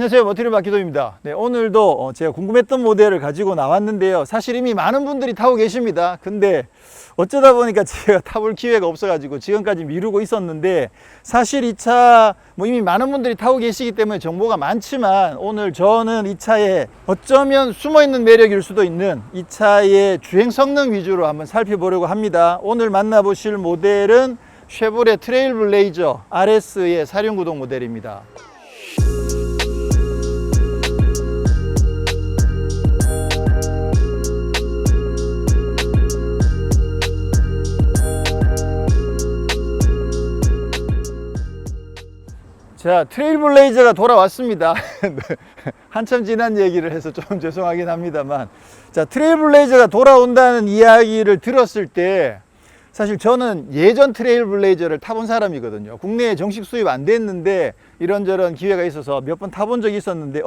안녕하세요, 머티리얼 박기도입니다. 네, 오늘도 제가 궁금했던 모델을 가지고 나왔는데요. 사실 이미 많은 분들이 타고 계십니다. 근데 어쩌다 보니까 제가 타볼 기회가 없어가지고 지금까지 미루고 있었는데, 사실 이 차 이미 많은 분들이 타고 계시기 때문에 정보가 많지만, 오늘 저는 이 차에 어쩌면 숨어있는 매력일 수도 있는 이 차의 주행 성능 위주로 한번 살펴보려고 합니다. 오늘 만나보실 모델은 쉐보레 트레일블레이저 RS의 사륜구동 모델입니다. 자, 트레일블레이저가 돌아왔습니다. 한참 지난 얘기를 해서 좀 죄송하긴 합니다만, 자, 트레일블레이저가 돌아온다는 이야기를 들었을 때, 사실 저는 예전 트레일블레이저를 타본 사람이거든요. 국내에 정식 수입 안 됐는데 이런저런 기회가 있어서 몇 번 타본 적이 있었는데,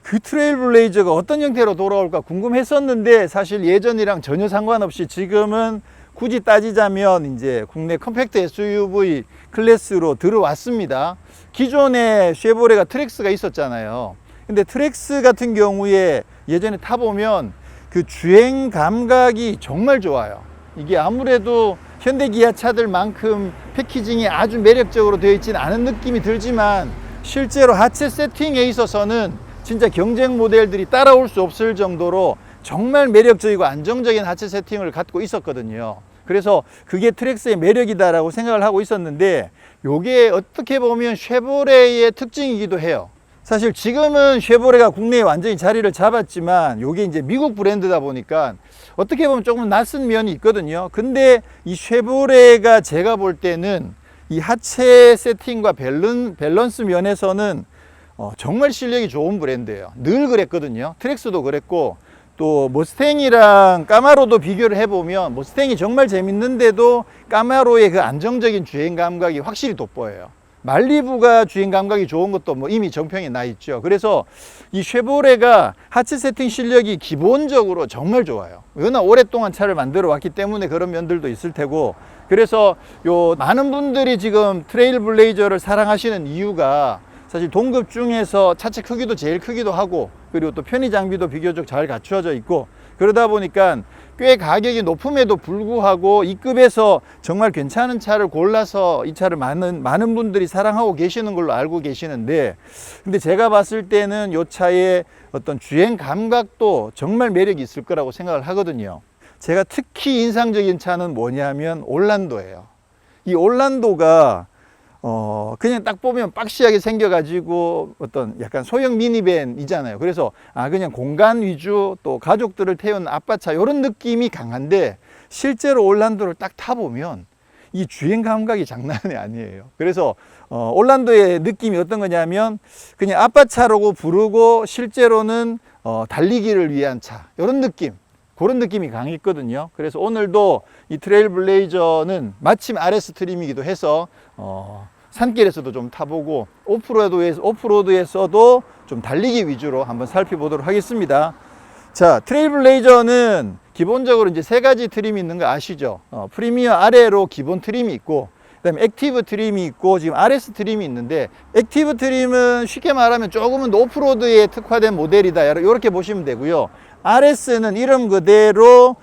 그 트레일블레이저가 어떤 형태로 돌아올까 궁금했었는데, 사실 예전이랑 전혀 상관없이 지금은 굳이 따지자면 이제 국내 컴팩트 SUV 클래스로 들어왔습니다. 기존에 쉐보레가 트랙스가 있었잖아요. 근데 트랙스 같은 경우에 예전에 타보면 그 주행 감각이 정말 좋아요. 이게 아무래도 현대 기아 차들만큼 패키징이 아주 매력적으로 되어 있지는 않은 느낌이 들지만, 실제로 하체 세팅에 있어서는 진짜 경쟁 모델들이 따라올 수 없을 정도로 정말 매력적이고 안정적인 하체 세팅을 갖고 있었거든요. 그래서 그게 트랙스의 매력이다라고 생각을 하고 있었는데, 요게 어떻게 보면 쉐보레의 특징이기도 해요. 사실 지금은 쉐보레가 국내에 완전히 자리를 잡았지만, 요게 이제 미국 브랜드다 보니까 어떻게 보면 조금 낯선 면이 있거든요. 근데 이 쉐보레가 제가 볼 때는 이 하체 세팅과 밸런스 면에서는 정말 실력이 좋은 브랜드예요. 늘 그랬거든요. 트랙스도 그랬고, 또 머스탱이랑 까마로도 비교를 해보면 머스탱이 정말 재밌는데도 까마로의 그 안정적인 주행 감각이 확실히 돋보여요. 말리부가 주행 감각이 좋은 것도 이미 정평에 나 있죠. 그래서 이 쉐보레가 하체 세팅 실력이 기본적으로 정말 좋아요. 워낙 오랫동안 차를 만들어 왔기 때문에 그런 면들도 있을 테고, 그래서 많은 분들이 지금 트레일블레이저를 사랑하시는 이유가, 사실 동급 중에서 차체 크기도 제일 크기도 하고, 그리고 또 편의 장비도 비교적 잘 갖추어져 있고, 그러다 보니까 꽤 가격이 높음에도 불구하고 이 급에서 정말 괜찮은 차를 골라서 이 차를 많은 분들이 사랑하고 계시는 걸로 알고 계시는데, 근데 제가 봤을 때는 이 차의 어떤 주행 감각도 정말 매력이 있을 거라고 생각을 하거든요. 제가 특히 인상적인 차는 뭐냐면 올란도예요. 이 올란도가 그냥 딱 보면 박시하게 생겨가지고 어떤 약간 소형 미니밴이잖아요. 그래서 그냥 공간 위주, 또 가족들을 태운 아빠차 이런 느낌이 강한데, 실제로 올란도를 딱 타보면 이 주행 감각이 장난이 아니에요. 그래서 올란도의 느낌이 어떤 거냐면, 그냥 아빠차라고 부르고 실제로는 달리기를 위한 차, 이런 느낌, 그런 느낌이 강했거든요. 그래서 오늘도 이 트레일블레이저는 마침 RS 트림이기도 해서 산길에서도 좀 타보고, 오프로드에서도 좀 달리기 위주로 한번 살펴보도록 하겠습니다. 자, 트레일블레이저는 기본적으로 이제 세 가지 트림이 있는 거 아시죠? 프리미어 아래로 기본 트림이 있고, 그다음에 액티브 트림이 있고, 지금 RS 트림이 있는데, 액티브 트림은 쉽게 말하면 조금은 오프로드에 특화된 모델이다, 이렇게 보시면 되고요. RS는 이름 그대로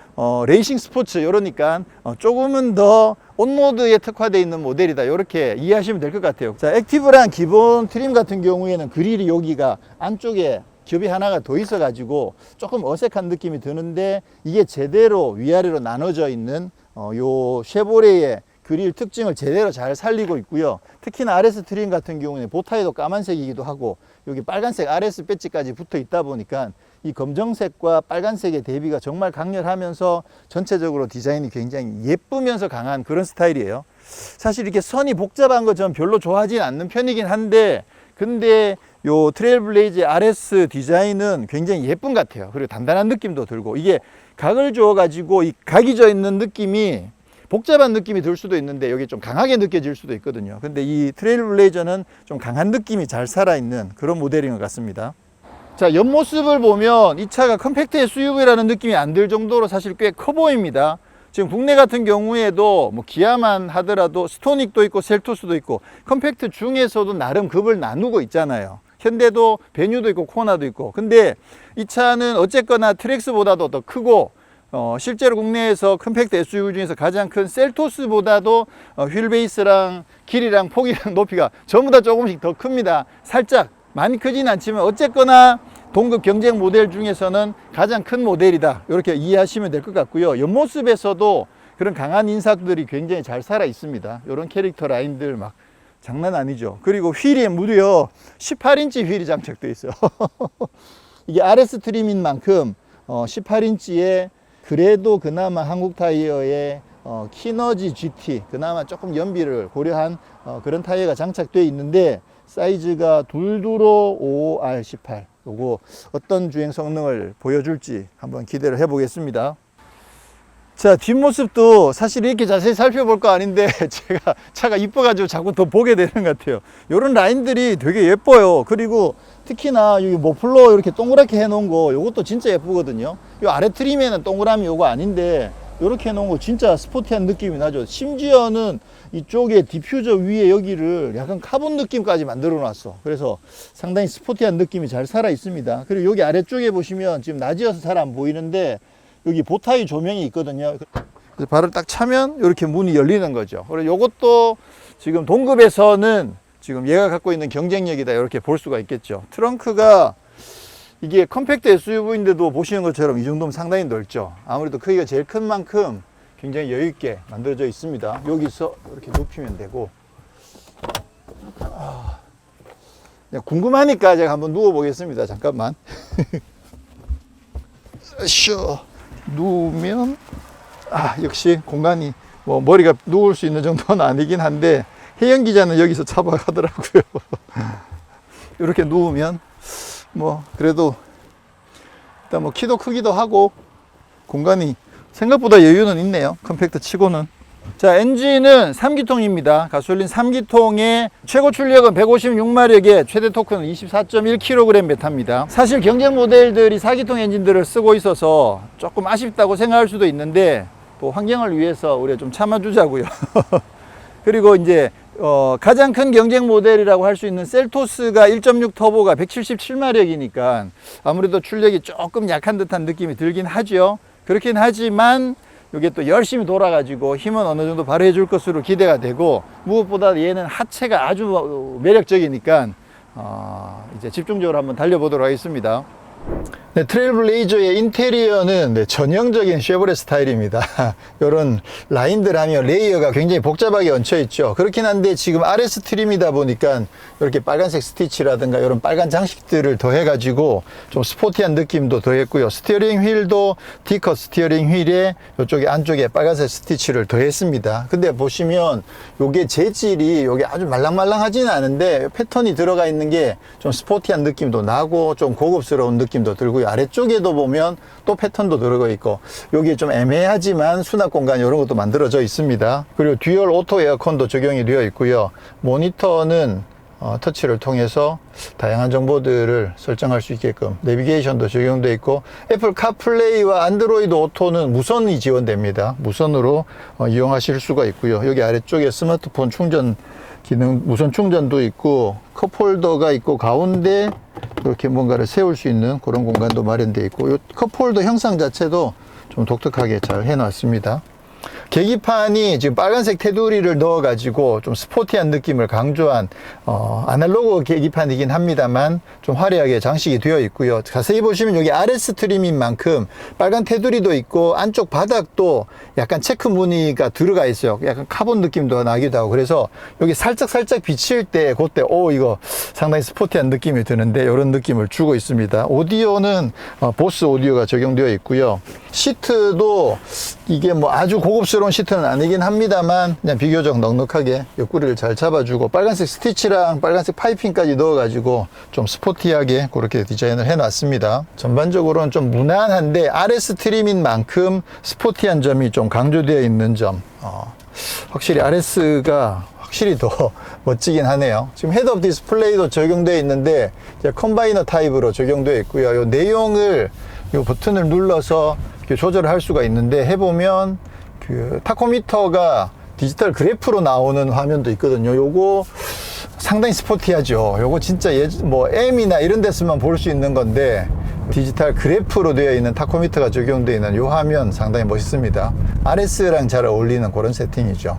레이싱 스포츠, 이러니까 조금은 더 온로드에 특화되어 있는 모델이다, 이렇게 이해하시면 될 것 같아요. 자, 액티브란 기본 트림 같은 경우에는 그릴이 여기가 안쪽에 겹이 하나가 더 있어 가지고 조금 어색한 느낌이 드는데, 이게 제대로 위아래로 나눠져 있는 요 쉐보레의 그릴 특징을 제대로 잘 살리고 있고요. 특히나 RS 트림 같은 경우는 보타이도 까만색이기도 하고, 여기 빨간색 RS 배지까지 붙어 있다 보니까 이 검정색과 빨간색의 대비가 정말 강렬하면서 전체적으로 디자인이 굉장히 예쁘면서 강한 그런 스타일이에요. 사실 이렇게 선이 복잡한 거 전 별로 좋아하진 않는 편이긴 한데, 근데 요 트레일블레이저 RS 디자인은 굉장히 예쁜 것 같아요. 그리고 단단한 느낌도 들고, 이게 각을 주어 가지고 이 각이 져 있는 느낌이 복잡한 느낌이 들 수도 있는데, 여기 좀 강하게 느껴질 수도 있거든요. 근데 이 트레일블레이저는 좀 강한 느낌이 잘 살아있는 그런 모델인 것 같습니다. 자, 옆모습을 보면 이 차가 컴팩트 SUV라는 느낌이 안 들 정도로 사실 꽤 커 보입니다. 지금 국내 같은 경우에도 기아만 하더라도 스토닉도 있고 셀토스도 있고 컴팩트 중에서도 나름 급을 나누고 있잖아요. 현대도 베뉴도 있고 코나도 있고. 근데 이 차는 어쨌거나 트랙스보다도 더 크고 실제로 국내에서 컴팩트 SUV 중에서 가장 큰 셀토스보다도 휠베이스랑 길이랑 폭이랑 높이가 전부 다 조금씩 더 큽니다. 살짝 많이 크진 않지만 어쨌거나 동급 경쟁 모델 중에서는 가장 큰 모델이다, 이렇게 이해하시면 될 것 같고요. 옆모습에서도 그런 강한 인삭들이 굉장히 잘 살아 있습니다. 이런 캐릭터 라인들 막 장난 아니죠. 그리고 휠이 무려 18인치 휠이 장착되어 있어요. 이게 RS 트림인 만큼 18인치에 그래도 그나마 한국 타이어의 키너지 GT, 그나마 조금 연비를 고려한 그런 타이어가 장착되어 있는데, 사이즈가 둘두로 5R18. 요거 어떤 주행 성능을 보여줄지 한번 기대를 해 보겠습니다. 자, 뒷모습도 사실 이렇게 자세히 살펴볼 거 아닌데 제가 차가 이뻐가지고 자꾸 더 보게 되는 것 같아요. 요런 라인들이 되게 예뻐요. 그리고 특히나 여기 머플러 이렇게 동그랗게 해 놓은 거, 요것도 진짜 예쁘거든요. 요 아래 트림에는 동그라미 요거 아닌데 요렇게 해 놓은 거 진짜 스포티한 느낌이 나죠. 심지어는 이쪽에 디퓨저 위에 여기를 약간 카본 느낌까지 만들어 놨어. 그래서 상당히 스포티한 느낌이 잘 살아 있습니다. 그리고 여기 아래쪽에 보시면 지금 낮이어서 잘 안 보이는데 여기 보타이 조명이 있거든요. 그래서 발을 딱 차면 이렇게 문이 열리는 거죠. 그리고 요것도 지금 동급에서는 지금 얘가 갖고 있는 경쟁력이다, 이렇게 볼 수가 있겠죠. 트렁크가 이게 컴팩트 SUV인데도 보시는 것처럼 이 정도면 상당히 넓죠. 아무래도 크기가 제일 큰 만큼 굉장히 여유 있게 만들어져 있습니다. 여기서 이렇게 눕히면 되고, 궁금하니까 제가 한번 누워 보겠습니다. 잠깐만. 쇼. 누우면 역시 공간이 뭐 머리가 누울 수 있는 정도는 아니긴 한데, 혜영 기자는 여기서 잡아가더라고요. 이렇게 누우면 뭐 그래도 일단 뭐 키도 크기도 하고 공간이 생각보다 여유는 있네요. 컴팩트 치고는. 자, 엔진은 3기통입니다. 가솔린 3기통에 최고 출력은 156마력에 최대 토크는 24.1kg 배타입니다. 사실 경쟁 모델들이 4기통 엔진들을 쓰고 있어서 조금 아쉽다고 생각할 수도 있는데, 또 환경을 위해서 우리가 좀 참아주자고요. 그리고 이제 가장 큰 경쟁 모델이라고 할 수 있는 셀토스가 1.6 터보가 177마력이니까 아무래도 출력이 조금 약한 듯한 느낌이 들긴 하죠. 그렇긴 하지만 이게 또 열심히 돌아가지고 힘은 어느 정도 발휘해 줄 것으로 기대가 되고, 무엇보다 얘는 하체가 아주 매력적이니까 이제 집중적으로 한번 달려보도록 하겠습니다. 네, 트레일블레이저의 인테리어는 전형적인 쉐보레 스타일입니다. 이런 라인들 하면 레이어가 굉장히 복잡하게 얹혀 있죠. 그렇긴 한데 지금 RS 트림이다 보니까 이렇게 빨간색 스티치라든가 이런 빨간 장식들을 더해 가지고 좀 스포티한 느낌도 더했고요. 스티어링 휠도 D컷 스티어링 휠에 이쪽에 안쪽에 빨간색 스티치를 더했습니다. 근데 보시면 요게 재질이 요게 아주 말랑말랑하지는 않은데 패턴이 들어가 있는 게 좀 스포티한 느낌도 나고 좀 고급스러운 느낌도 들고요. 아래쪽에도 보면 또 패턴도 들어가 있고, 여기 좀 애매하지만 수납 공간 이런 것도 만들어져 있습니다. 그리고 듀얼 오토 에어컨도 적용이 되어 있고요. 모니터는 터치를 통해서 다양한 정보들을 설정할 수 있게끔 내비게이션도 적용되어 있고, 애플 카플레이와 안드로이드 오토는 무선이 지원됩니다. 무선으로 이용하실 수가 있고요. 여기 아래쪽에 스마트폰 충전 기능, 무선 충전도 있고, 컵홀더가 있고, 가운데 이렇게 뭔가를 세울 수 있는 그런 공간도 마련되어 있고, 이 컵홀더 형상 자체도 좀 독특하게 잘 해놨습니다. 계기판이 지금 빨간색 테두리를 넣어가지고 좀 스포티한 느낌을 강조한 아날로그 계기판이긴 합니다만 좀 화려하게 장식이 되어 있고요. 자세히 보시면 여기 RS 트림인 만큼 빨간 테두리도 있고 안쪽 바닥도 약간 체크 무늬가 들어가 있어요. 약간 카본 느낌도 나기도 하고, 그래서 여기 살짝 비칠 때 그때 이거 상당히 스포티한 느낌이 드는데 이런 느낌을 주고 있습니다. 오디오는 보스 오디오가 적용되어 있고요. 시트도 이게 뭐 아주 고급스러운 시트는 아니긴 합니다만 그냥 비교적 넉넉하게 옆구리를 잘 잡아주고, 빨간색 스티치랑 빨간색 파이핑까지 넣어가지고 좀 스포티하게 그렇게 디자인을 해놨습니다. 전반적으로는 좀 무난한데 RS 트림인 만큼 스포티한 점이 좀 강조되어 있는 점, 확실히 RS가 확실히 더 멋지긴 하네요. 지금 헤드업 디스플레이도 적용되어 있는데 컴바이너 타입으로 적용되어 있고요. 이 내용을 이 버튼을 눌러서 조절을 할 수가 있는데, 해보면 그 타코미터가 디지털 그래프로 나오는 화면도 있거든요. 요거 상당히 스포티하죠. 요거 진짜 뭐 M이나 이런 데서만 볼 수 있는 건데, 디지털 그래프로 되어 있는 타코미터가 적용되어 있는 이 화면 상당히 멋있습니다. RS랑 잘 어울리는 그런 세팅이죠.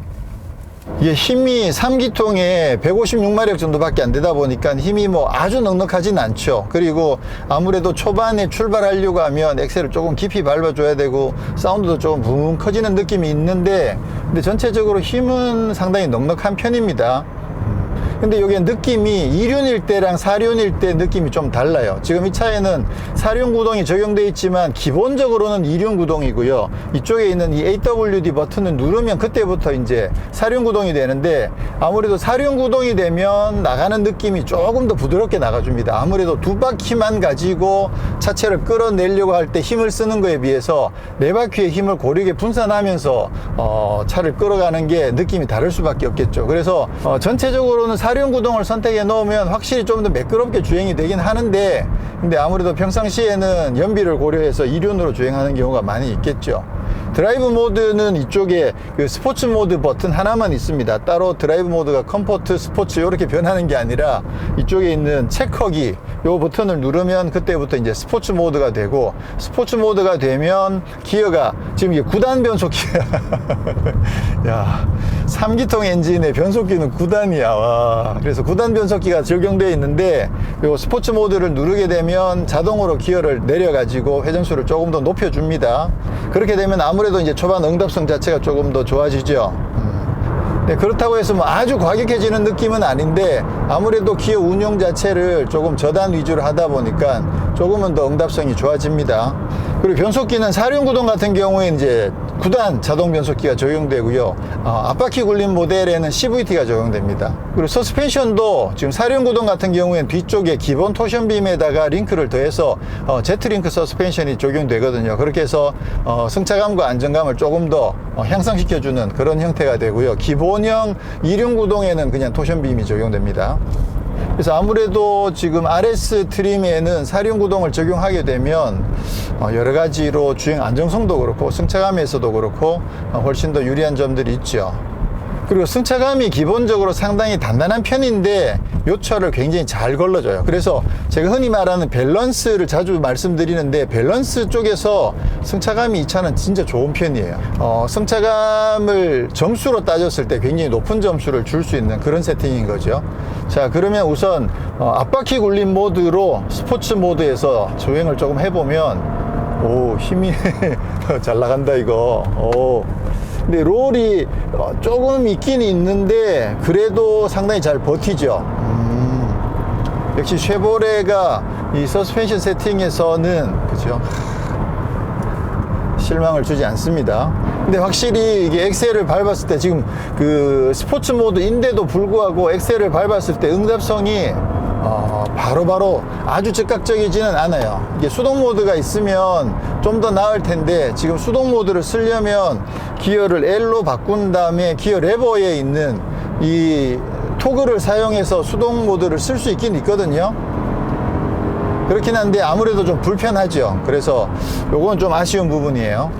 이게 힘이 3기통에 156마력 정도밖에 안 되다 보니까 힘이 뭐 아주 넉넉하진 않죠. 그리고 아무래도 초반에 출발하려고 하면 엑셀을 조금 깊이 밟아줘야 되고 사운드도 조금 붕 커지는 느낌이 있는데, 근데 전체적으로 힘은 상당히 넉넉한 편입니다. 근데 이게 느낌이 2륜일 때랑 4륜일 때 느낌이 좀 달라요. 지금 이 차에는 4륜 구동이 적용되어 있지만 기본적으로는 2륜 구동이고요. 이쪽에 있는 이 AWD 버튼을 누르면 그때부터 이제 4륜 구동이 되는데, 아무래도 4륜 구동이 되면 나가는 느낌이 조금 더 부드럽게 나가줍니다. 아무래도 두 바퀴만 가지고 차체를 끌어내려고 할 때 힘을 쓰는 거에 비해서 네 바퀴의 힘을 고르게 분산하면서 차를 끌어가는 게 느낌이 다를 수밖에 없겠죠. 그래서 전체적으로는 4륜 구동을 선택해 놓으면 확실히 좀 더 매끄럽게 주행이 되긴 하는데, 근데 아무래도 평상시에는 연비를 고려해서 2륜으로 주행하는 경우가 많이 있겠죠. 드라이브 모드는 이쪽에 그 스포츠 모드 버튼 하나만 있습니다. 따로 드라이브 모드가 컴포트, 스포츠 이렇게 변하는 게 아니라 이쪽에 있는 체커기 요 버튼을 누르면 그때부터 이제 스포츠 모드가 되고, 스포츠 모드가 되면 기어가 지금 이게 9단 변속기야. 야, 3기통 엔진의 변속기는 9단이야. 와. 그래서 9단 변속기가 적용되어 있는데, 요 스포츠 모드를 누르게 되면 자동으로 기어를 내려가지고 회전수를 조금 더 높여줍니다. 그렇게 되면 아무래도 이제 초반 응답성 자체가 조금 더 좋아지죠. 네, 그렇다고 해서 뭐 아주 과격해지는 느낌은 아닌데, 아무래도 기어 운용 자체를 조금 저단 위주로 하다 보니까 조금은 더 응답성이 좋아집니다. 그리고 변속기는 4륜 구동 같은 경우에 이제 9단 자동 변속기가 적용되고요. 앞바퀴 굴림 모델에는 CVT가 적용됩니다. 그리고 서스펜션도 지금 4륜 구동 같은 경우에는 뒤쪽에 기본 토션빔에다가 링크를 더해서 Z링크 서스펜션이 적용되거든요. 그렇게 해서 승차감과 안정감을 조금 더 향상시켜주는 그런 형태가 되고요. 기본형 2륜 구동에는 그냥 토션빔이 적용됩니다. 그래서 아무래도 지금 RS 트림에는 4륜 구동을 적용하게 되면 여러 가지로 주행 안정성도 그렇고 승차감에서도 그렇고 훨씬 더 유리한 점들이 있죠. 그리고 승차감이 기본적으로 상당히 단단한 편인데 요철을 굉장히 잘 걸러줘요. 그래서 제가 흔히 말하는 밸런스를 자주 말씀드리는데, 밸런스 쪽에서 승차감이 이 차는 진짜 좋은 편이에요. 승차감을 점수로 따졌을 때 굉장히 높은 점수를 줄 수 있는 그런 세팅인 거죠. 자, 그러면 우선 앞바퀴 굴림 모드로 스포츠 모드에서 주행을 조금 해보면, 오, 힘이 잘 나간다 이거. 오. 근데 롤이 조금 있긴 있는데 그래도 상당히 잘 버티죠. 역시 쉐보레가 이 서스펜션 세팅에서는 그죠, 실망을 주지 않습니다. 근데 확실히 이게 엑셀을 밟았을 때, 지금 그 스포츠 모드인데도 불구하고 엑셀을 밟았을 때 응답성이 바로바로 아주 즉각적이지는 않아요. 이게 수동 모드가 있으면 좀 더 나을 텐데, 지금 수동 모드를 쓰려면 기어를 L로 바꾼 다음에 기어 레버에 있는 이 토글을 사용해서 수동 모드를 쓸 수 있긴 있거든요. 그렇긴 한데 아무래도 좀 불편하죠. 그래서 요건 좀 아쉬운 부분이에요.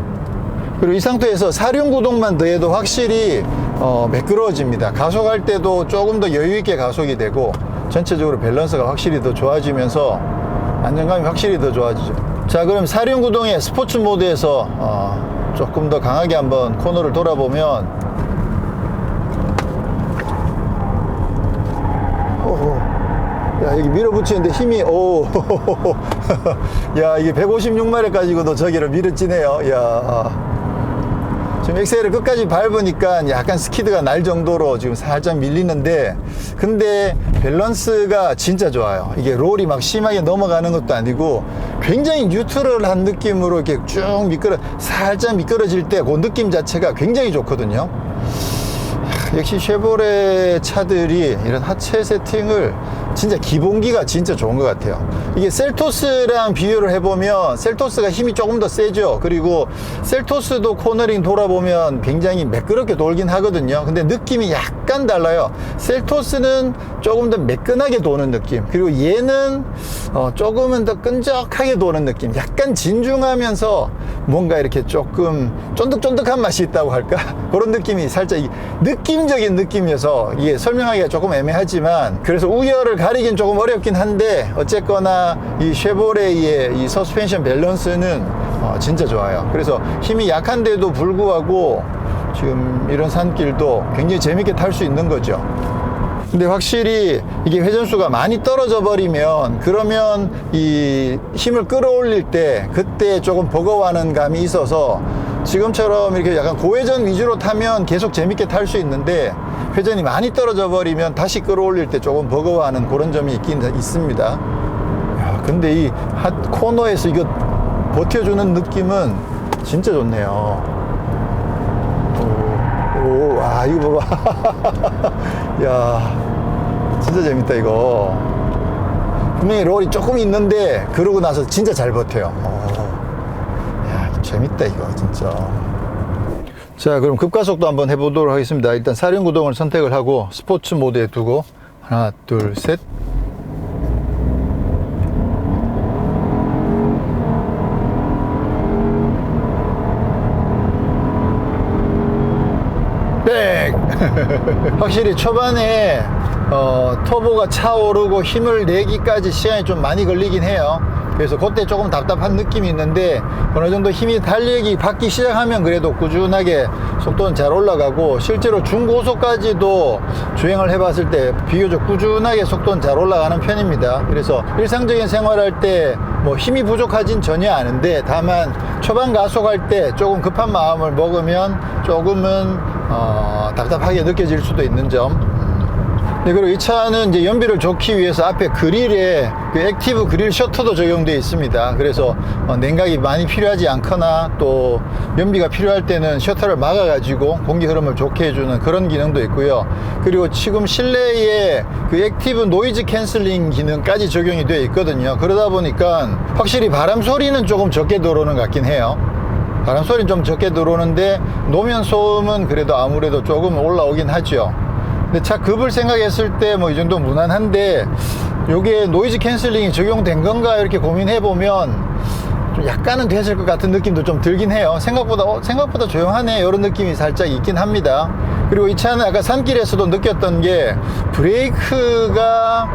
그리고 이 상태에서 4륜 구동만 더해도 확실히 매끄러워집니다. 가속할 때도 조금 더 여유 있게 가속이 되고, 전체적으로 밸런스가 확실히 더 좋아지면서 안정감이 확실히 더 좋아지죠. 자, 그럼 4륜 구동의 스포츠 모드에서 조금 더 강하게 한번 코너를 돌아보면, 야, 여기 밀어붙이는데 힘이, 오, 야, 이게 156마력 가지고도 저기를 밀어찌네요. 야, 지금 엑셀을 끝까지 밟으니까 약간 스키드가 날 정도로 지금 살짝 밀리는데, 근데 밸런스가 진짜 좋아요. 이게 롤이 막 심하게 넘어가는 것도 아니고 굉장히 뉴트럴한 느낌으로 이렇게 쭉 살짝 미끄러질 때 그 느낌 자체가 굉장히 좋거든요. 역시 쉐보레 차들이 이런 하체 세팅을 진짜 기본기가 진짜 좋은 것 같아요. 이게 셀토스랑 비교를 해보면 셀토스가 힘이 조금 더 세죠. 그리고 셀토스도 코너링 돌아보면 굉장히 매끄럽게 돌긴 하거든요. 근데 느낌이 약간 달라요. 셀토스는 조금 더 매끈하게 도는 느낌, 그리고 얘는 조금은 더 끈적하게 도는 느낌, 약간 진중하면서 뭔가 이렇게 조금 쫀득쫀득한 맛이 있다고 할까? 그런 느낌이 살짝 느낌적인 느낌이어서 이게 설명하기가 조금 애매하지만, 그래서 우열을 가리긴 조금 어렵긴 한데, 어쨌거나 이 쉐보레의 이 서스펜션 밸런스는 진짜 좋아요. 그래서 힘이 약한데도 불구하고 지금 이런 산길도 굉장히 재밌게 탈 수 있는 거죠. 근데 확실히 이게 회전수가 많이 떨어져 버리면, 그러면 이 힘을 끌어올릴 때 그때 조금 버거워하는 감이 있어서, 지금처럼 이렇게 약간 고회전 위주로 타면 계속 재밌게 탈 수 있는데, 회전이 많이 떨어져 버리면 다시 끌어올릴 때 조금 버거워하는 그런 점이 있긴 있습니다. 야, 근데 이 코너에서 이거 버텨주는 느낌은 진짜 좋네요. 오, 아, 이거 봐봐. 야, 진짜 재밌다, 이거. 분명히 롤이 조금 있는데, 그러고 나서 진짜 잘 버텨요. 야, 재밌다, 이거, 진짜. 자, 그럼 급가속도 한번 해보도록 하겠습니다. 일단 사륜구동을 선택을 하고, 스포츠 모드에 두고, 하나, 둘, 셋. 확실히 초반에 터보가 차오르고 힘을 내기까지 시간이 좀 많이 걸리긴 해요. 그래서 그때 조금 답답한 느낌이 있는데, 어느 정도 힘이 달리기 받기 시작하면 그래도 꾸준하게 속도는 잘 올라가고, 실제로 중고속까지도 주행을 해봤을 때 비교적 꾸준하게 속도는 잘 올라가는 편입니다. 그래서 일상적인 생활할 때 뭐 힘이 부족하진 전혀 않은데, 다만 초반 가속할 때 조금 급한 마음을 먹으면 조금은 답답하게 느껴질 수도 있는 점. 네, 그리고 이 차는 이제 연비를 좋기 위해서 앞에 그릴에 그 액티브 그릴 셔터도 적용되어 있습니다. 그래서 냉각이 많이 필요하지 않거나 또 연비가 필요할 때는 셔터를 막아가지고 공기 흐름을 좋게 해주는 그런 기능도 있고요. 그리고 지금 실내에 그 액티브 노이즈 캔슬링 기능까지 적용이 되어 있거든요. 그러다 보니까 확실히 바람 소리는 조금 적게 들어오는 것 같긴 해요. 바람 소리는 좀 적게 들어오는데, 노면 소음은 그래도 아무래도 조금 올라오긴 하죠. 근데 차 급을 생각했을 때 뭐 이 정도 무난한데, 요게 노이즈 캔슬링이 적용된 건가 이렇게 고민해보면 좀 약간은 됐을 것 같은 느낌도 좀 들긴 해요. 생각보다 조용하네, 이런 느낌이 살짝 있긴 합니다. 그리고 이 차는 아까 산길에서도 느꼈던 게 브레이크가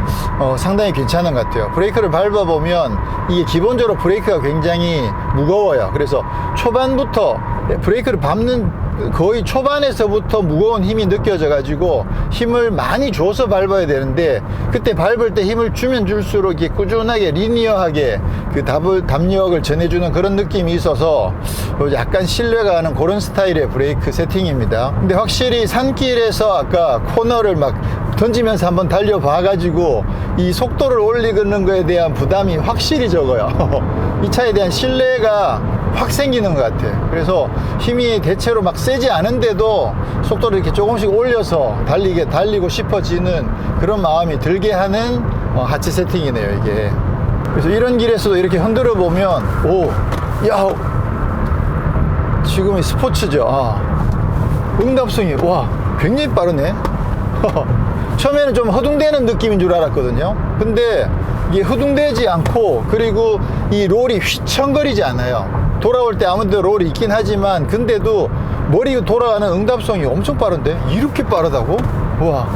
상당히 괜찮은 것 같아요. 브레이크를 밟아보면 이게 기본적으로 브레이크가 굉장히 무거워요. 그래서 초반부터 브레이크를 밟는 거의 초반에서부터 무거운 힘이 느껴져 가지고 힘을 많이 줘서 밟아야 되는데, 그때 밟을 때 힘을 주면 줄수록 이게 꾸준하게 리니어하게 그 담력을 전해주는 그런 느낌이 있어서 약간 신뢰가 가는 그런 스타일의 브레이크 세팅입니다. 근데 확실히 산길에서 아까 코너를 막 던지면서 한번 달려봐 가지고 이 속도를 올리는 거에 대한 부담이 확실히 적어요. 이 차에 대한 신뢰가 확 생기는 것 같아. 그래서 힘이 대체로 막 세지 않은데도 속도를 이렇게 조금씩 올려서 달리고 싶어지는 그런 마음이 들게 하는 하체 세팅이네요, 이게. 그래서 이런 길에서도 이렇게 흔들어 보면, 오, 야, 지금이 스포츠죠. 응답성이, 와, 굉장히 빠르네. 처음에는 좀 허둥대는 느낌인 줄 알았거든요. 근데 이게 허둥대지 않고, 그리고 이 롤이 휘청거리지 않아요. 돌아올 때 아무데도 롤이 있긴 하지만, 근데도 머리 돌아가는 응답성이 엄청 빠른데? 이렇게 빠르다고? 우와.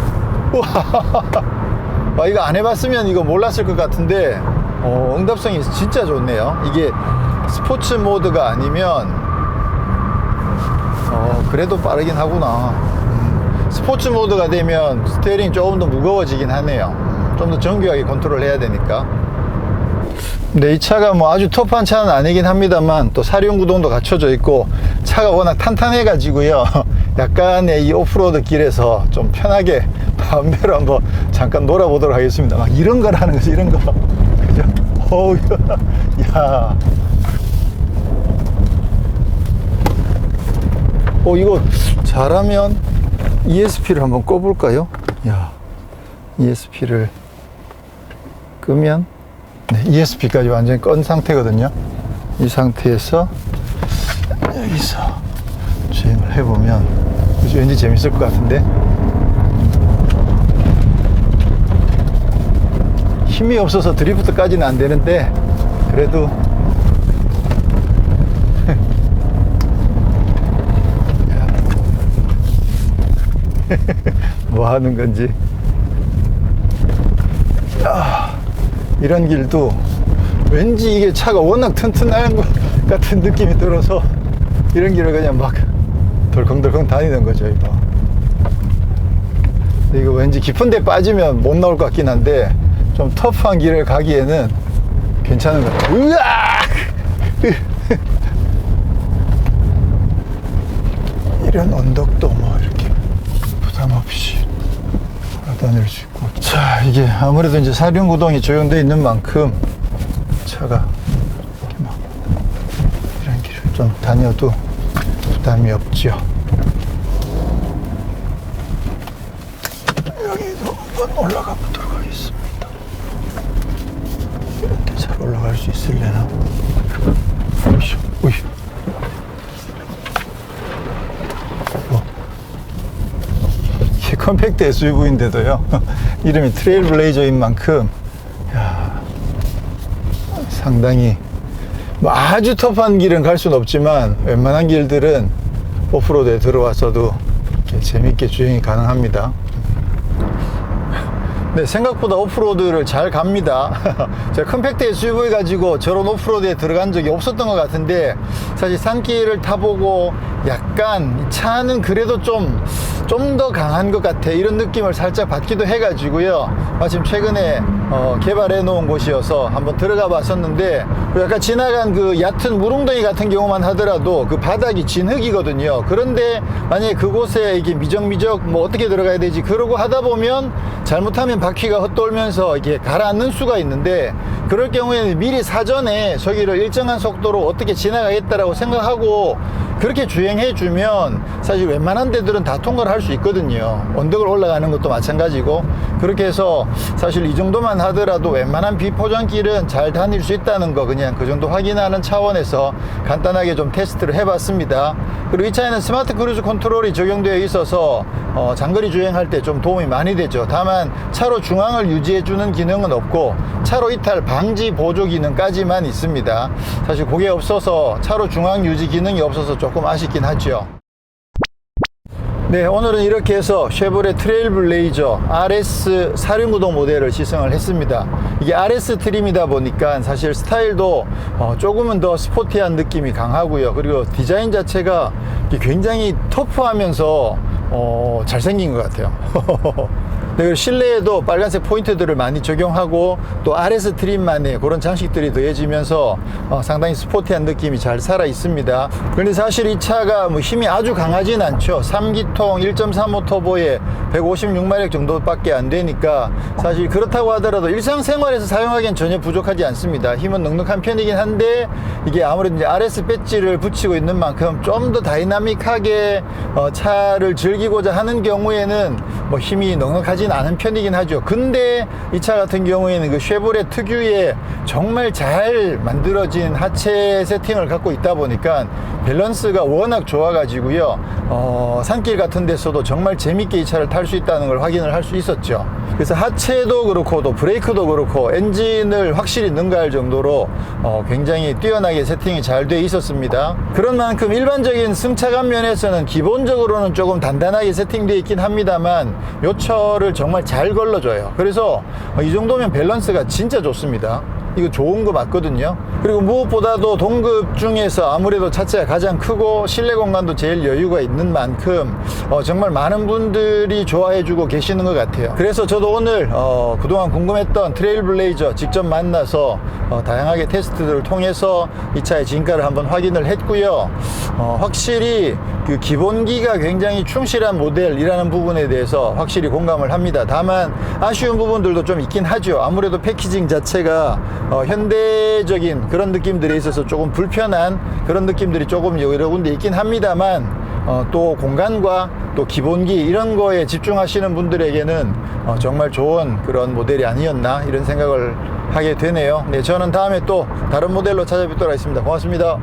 우와. 이거 안 해봤으면 이거 몰랐을 것 같은데, 응답성이 진짜 좋네요. 이게 스포츠 모드가 아니면, 그래도 빠르긴 하구나. 스포츠 모드가 되면 스티어링이 조금 더 무거워지긴 하네요. 좀 더 정교하게 컨트롤 해야 되니까. 근데 이 차가 뭐 아주 터프한 차는 아니긴 합니다만, 또 사륜 구동도 갖춰져 있고 차가 워낙 탄탄해 가지고요, 약간의 이 오프로드 길에서 좀 편하게 마음대로 한번 잠깐 놀아보도록 하겠습니다. 막 이런 거라는 거지, 이런 거. 그죠? 어우, 야. 이거 잘하면 ESP를 한번 꺼볼까요? 야, ESP를 끄면, 네, ESP까지 완전히 건 상태거든요. 이 상태에서 여기서 주행을 해보면 왠지 재밌을 것 같은데, 힘이 없어서 드리프트까지는 안 되는데 그래도 뭐 하는 건지. 이런 길도 왠지 이게 차가 워낙 튼튼한 것 같은 느낌이 들어서 이런 길을 그냥 막 덜컹덜컹 다니는 거죠. 이거 왠지 깊은 데 빠지면 못 나올 것 같긴 한데 좀 터프한 길을 가기에는 괜찮은 것 같아요. 으악! 이런 언덕도 뭐 이렇게 부담 없이 다닐 수 있고. 자, 이게 아무래도 이제 사륜구동이 적용되어 있는 만큼 차가 이렇게 막 이런 길을 좀 다녀도 부담이 없죠. 여기도 한번 올라가 보도록 하겠습니다. 이런데 잘 올라갈 수 있을래나? 오이. 이게 컴팩트 SUV인데도요, 이름이 트레일블레이저인 만큼, 야, 상당히, 뭐 아주 터프한 길은 갈 수는 없지만, 웬만한 길들은 오프로드에 들어와서도 이렇게 재밌게 주행이 가능합니다. 네, 생각보다 오프로드를 잘 갑니다. 제가 컴팩트 SUV 가지고 저런 오프로드에 들어간 적이 없었던 것 같은데, 사실 산길을 타보고 약간 이 차는 그래도 좀 더 강한 것 같아, 이런 느낌을 살짝 받기도 해가지고요, 마침 최근에 개발해 놓은 곳이어서 한번 들어가 봤었는데, 약간 지나간 그 얕은 물웅덩이 같은 경우만 하더라도 그 바닥이 진흙이거든요. 그런데 만약에 그곳에 이게 미적미적 뭐 어떻게 들어가야 되지 그러고 하다 보면 잘못하면 바퀴가 헛돌면서 이게 가라앉는 수가 있는데, 그럴 경우에는 미리 사전에 저기를 일정한 속도로 어떻게 지나가겠다라고 생각하고 그렇게 주행해 주면 사실 웬만한 데들은 다 통과를 할 수 있거든요. 언덕을 올라가는 것도 마찬가지고. 그렇게 해서 사실 이 정도만 하더라도 웬만한 비포장길은 잘 다닐 수 있다는 거, 그냥 그 정도 확인하는 차원에서 간단하게 좀 테스트를 해봤습니다. 그리고 이 차에는 스마트 크루즈 컨트롤이 적용되어 있어서 장거리 주행할 때 좀 도움이 많이 되죠. 다만 차로 중앙을 유지해 주는 기능은 없고 차로 이탈 방지 보조 기능까지만 있습니다. 사실 그게 없어서, 차로 중앙 유지 기능이 없어서 조금 아쉽긴 하죠. 네, 오늘은 이렇게 해서 쉐보레 트레일블레이저 RS 사륜구동 모델을 시승을 했습니다. 이게 RS 트림이다 보니까 사실 스타일도 조금은 더 스포티한 느낌이 강하고요. 그리고 디자인 자체가 굉장히 터프하면서 잘생긴 것 같아요. 네, 그리고 실내에도 빨간색 포인트들을 많이 적용하고 또 RS 트림만의 그런 장식들이 더해지면서 상당히 스포티한 느낌이 잘 살아 있습니다. 그런데 사실 이 차가 뭐 힘이 아주 강하진 않죠. 3기통 1.35 터보에 156마력 정도밖에 안 되니까 사실 그렇다고 하더라도 일상생활에서 사용하기엔 전혀 부족하지 않습니다. 힘은 넉넉한 편이긴 한데, 이게 아무래도 이제 RS 배지를 붙이고 있는 만큼 좀 더 다이나믹하게 차를 즐기고자 하는 경우에는 뭐 힘이 넉넉하지 않은 편이긴 하죠. 근데 이 차 같은 경우에는 그 쉐보레 특유의 정말 잘 만들어진 하체 세팅을 갖고 있다 보니까 밸런스가 워낙 좋아 가지고요, 산길 같은 데서도 정말 재밌게 이 차를 탈 수 있다는 걸 확인을 할 수 있었죠. 그래서 하체도 그렇고 또 브레이크도 그렇고 엔진을 확실히 능가할 정도로 굉장히 뛰어나게 세팅이 잘 돼 있었습니다. 그런 만큼 일반적인 승차감 면에서는 기본적으로는 조금 단단하게 세팅되어 있긴 합니다만 요철을 정말 잘 걸러줘요. 그래서 이 정도면 밸런스가 진짜 좋습니다. 이거 좋은 거 맞거든요. 그리고 무엇보다도 동급 중에서 아무래도 차체가 가장 크고 실내 공간도 제일 여유가 있는 만큼 정말 많은 분들이 좋아해 주고 계시는 것 같아요. 그래서 저도 오늘 그동안 궁금했던 트레일블레이저 직접 만나서 다양하게 테스트들을 통해서 이 차의 진가를 한번 확인을 했고요. 확실히 그 기본기가 굉장히 충실한 모델이라는 부분에 대해서 확실히 공감을 합니다. 다만 아쉬운 부분들도 좀 있긴 하죠. 아무래도 패키징 자체가 현대적인 그런 느낌들이 있어서 조금 불편한 그런 느낌들이 조금 여러 군데 있긴 합니다만, 또 공간과 또 기본기 이런 거에 집중하시는 분들에게는 정말 좋은 그런 모델이 아니었나, 이런 생각을 하게 되네요. 네, 저는 다음에 또 다른 모델로 찾아뵙도록 하겠습니다. 고맙습니다.